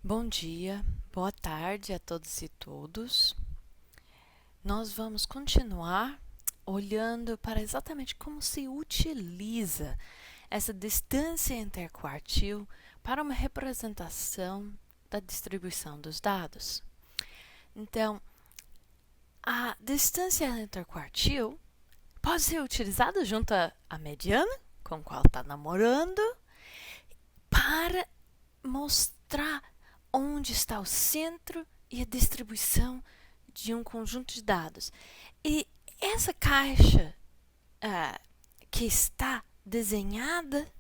Bom dia, boa tarde a todos e todos. Nós vamos continuar olhando para exatamente como se utiliza essa distância interquartil para uma representação da distribuição dos dados. Então, a distância interquartil pode ser utilizada junto à mediana, com a qual está namorando, para mostrar onde está o centro e a distribuição de um conjunto de dados. E essa caixa que está desenhada,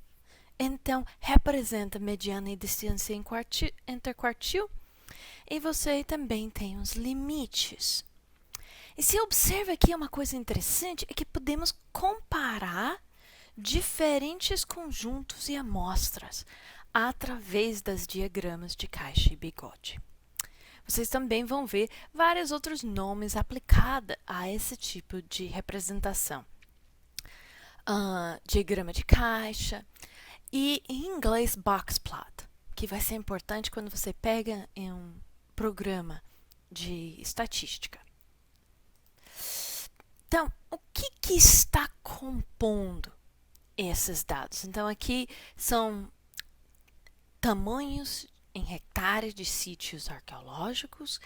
então, representa mediana e distância interquartil, e você também tem os limites. E se observa aqui uma coisa interessante, é que podemos comparar diferentes conjuntos e amostras através das diagramas de caixa e bigode. Vocês também vão ver vários outros nomes aplicados a esse tipo de representação. Diagrama de caixa e, em inglês, box plot, que vai ser importante quando você pega em um programa de estatística. Então, o que está compondo esses dados? Então, aqui são tamanhos em hectares de sítios arqueológicos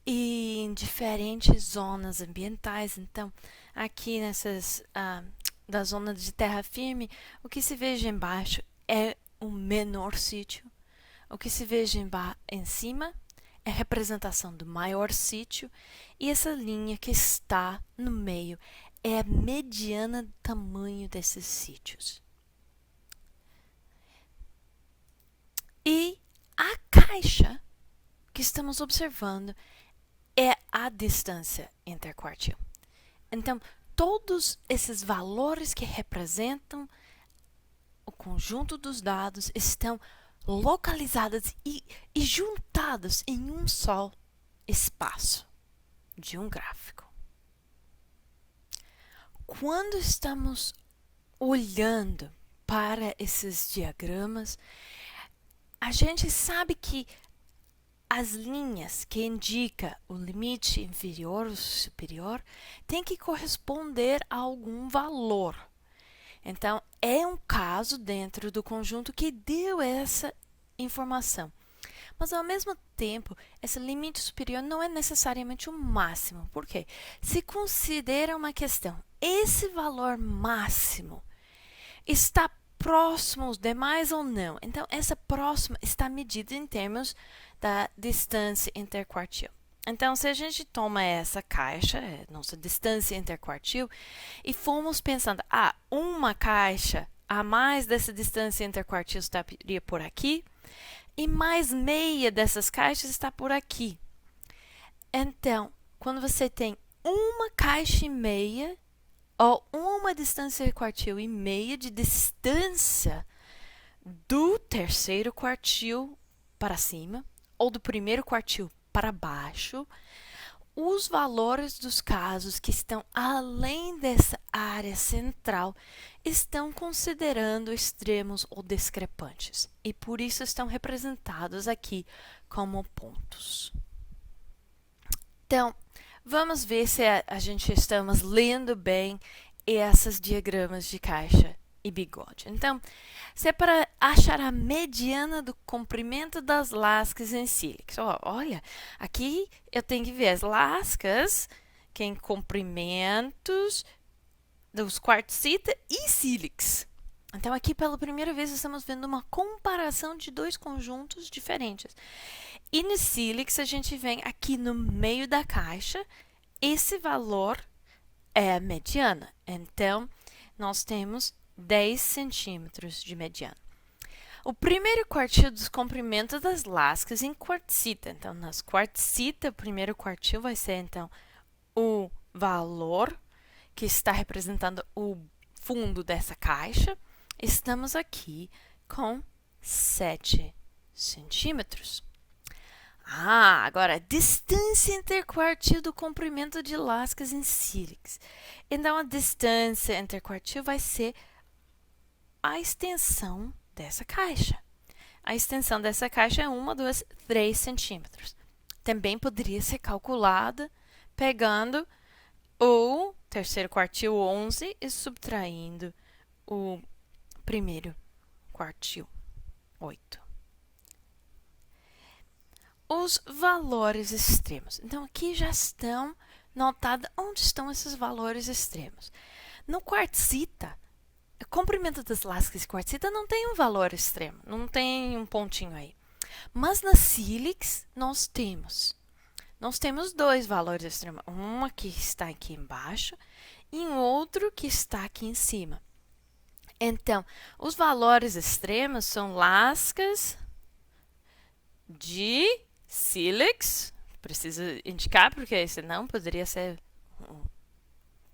e em diferentes zonas ambientais. Então, aqui da zona de terra firme, o que se veja embaixo é o menor sítio. O que se veja em cima é a representação do maior sítio. E essa linha que está no meio é a mediana do tamanho desses sítios. E a caixa que estamos observando é a distância interquartil. Então, todos esses valores que representam o conjunto dos dados estão localizados e juntados em um só espaço de um gráfico. Quando estamos olhando para esses diagramas, a gente sabe que as linhas que indicam o limite inferior ou superior têm que corresponder a algum valor. Então, é um caso dentro do conjunto que deu essa informação. Mas, ao mesmo tempo, esse limite superior não é necessariamente o máximo. Por quê? Se considera uma questão, esse valor máximo está próximo aos demais ou não? Então, essa próxima está medida em termos da distância interquartil. Então, se a gente toma essa caixa, nossa distância interquartil, e fomos pensando, uma caixa a mais dessa distância interquartil estaria por aqui, e mais meia dessas caixas está por aqui. Então, quando você tem uma caixa e meia, ou uma distância quartil e meia de distância do terceiro quartil para cima, ou do primeiro quartil para baixo, os valores dos casos que estão além dessa área central estão considerando extremos ou discrepantes, e por isso estão representados aqui como pontos. Então, vamos ver se a gente estamos lendo bem esses diagramas de caixa e bigode. Então, se é para achar a mediana do comprimento das lascas em sílex. Olha, aqui eu tenho que ver as lascas que em comprimentos dos quartzita e sílex. Então, aqui pela primeira vez estamos vendo uma comparação de dois conjuntos diferentes. E no sílex a gente vem aqui no meio da caixa, esse valor é a mediana. Então, nós temos 10 centímetros de mediana. O primeiro quartil dos comprimentos das lascas em quartzita. Então, nas quartzita, o primeiro quartil vai ser, então, o valor que está representando o fundo dessa caixa. Estamos aqui com 7 centímetros. Agora, distância interquartil do comprimento de lascas em sílex. Então, a distância interquartil vai ser a extensão dessa caixa. a extensão dessa caixa é 1, 2, 3 centímetros. Também poderia ser calculada pegando o terceiro quartil 11 e subtraindo o primeiro quartil 8. Os valores extremos. Então, aqui já estão notados onde estão esses valores extremos. No quartzita, o comprimento das lascas de quartzita não tem um valor extremo, não tem um pontinho aí. Mas na sílex, nós temos dois valores extremos. Uma que está aqui embaixo e um outro que está aqui em cima. Então, os valores extremos são lascas de sílex, precisa indicar porque senão poderia ser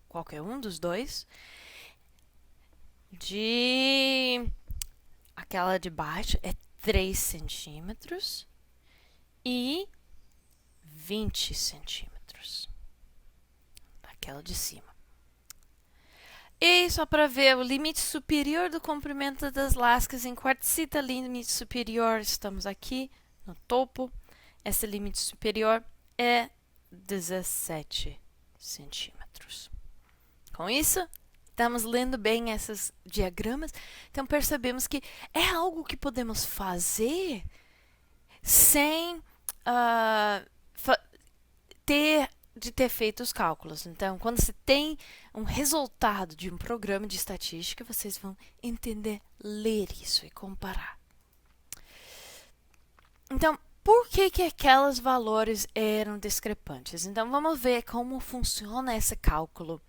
qualquer um dos dois, aquela de baixo é 3 centímetros e 20 centímetros, aquela de cima. E só para ver o limite superior do comprimento das lascas em quartzita, limite superior, estamos aqui no topo. Esse limite superior é 17 centímetros. Com isso, estamos lendo bem esses diagramas. Então, percebemos que é algo que podemos fazer sem ter feito os cálculos. Então, quando você tem um resultado de um programa de estatística, vocês vão entender, ler isso e comparar. Então, por que aqueles valores eram discrepantes? Então, vamos ver como funciona esse cálculo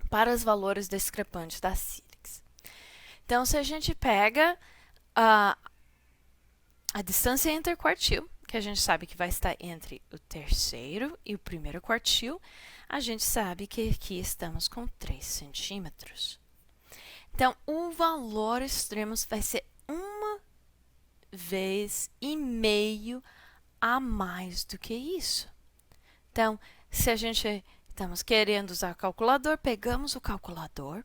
para os valores discrepantes da sílex. Então, se a gente pega a distância interquartil, que a gente sabe que vai estar entre o terceiro e o primeiro quartil, a gente sabe que aqui estamos com 3 centímetros. Então, o valor extremo vai ser 1,5 a mais do que isso. Então, se a gente estamos querendo usar o calculador, pegamos o calculador.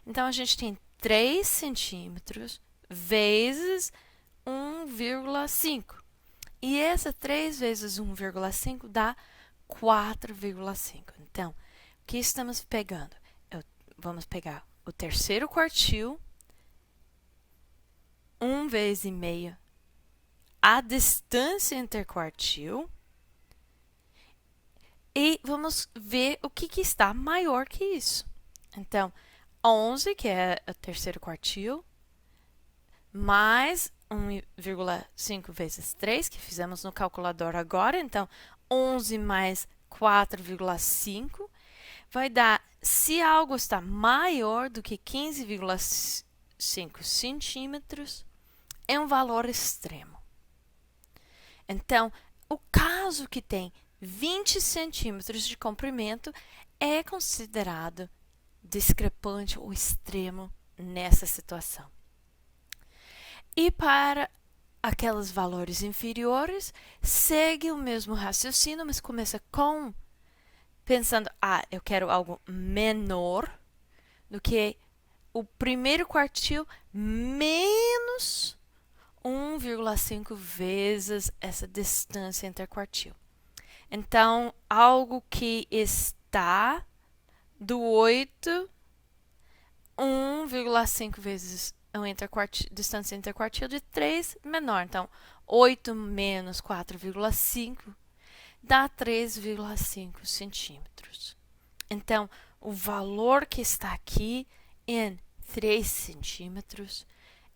Então, a gente tem 3 centímetros vezes 1,5. E essa 3 vezes 1,5 dá 4,5. Então, o que estamos pegando? Vamos pegar o terceiro quartil, 1 vezes e meio a distância interquartil, e vamos ver o que está maior que isso. Então, 11, que é o terceiro quartil, mais 1,5 vezes 3, que fizemos no calculador agora. Então, 11 mais 4,5 vai dar, se algo está maior do que 15,5 centímetros, é um valor extremo. Então, o caso que tem 20 centímetros de comprimento é considerado discrepante ou extremo nessa situação. E para aqueles valores inferiores, segue o mesmo raciocínio, mas começa pensando, eu quero algo menor do que o primeiro quartil menos 1,5 vezes essa distância interquartil. Então, algo que está do 8, 1,5 vezes a distância interquartil de 3 menor. Então, 8 menos 4,5 dá 3,5 centímetros. Então, o valor que está aqui em 3 centímetros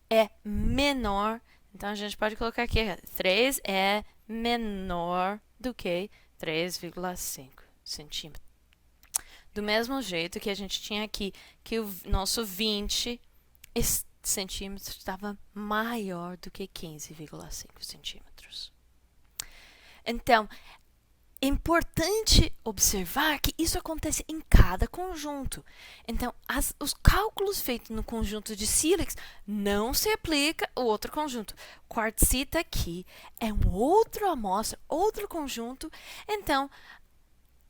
é menor. Então, a gente pode colocar aqui, 3 é menor do que 3,5 centímetros. Do mesmo jeito que a gente tinha aqui, que o nosso 20 centímetros estava maior do que 15,5 centímetros. Então, é importante observar que isso acontece em cada conjunto. Então, os cálculos feitos no conjunto de sílex não se aplica ao outro conjunto. Quartzita aqui é uma outra amostra, outro conjunto. Então,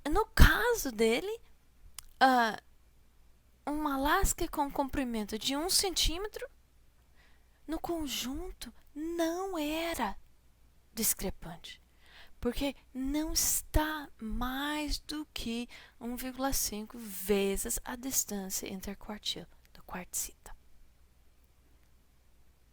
no caso dele, uma lasca com comprimento de 1 centímetro, no conjunto não era discrepante, porque não está mais do que 1,5 vezes a distância entre a quartile do quartzita.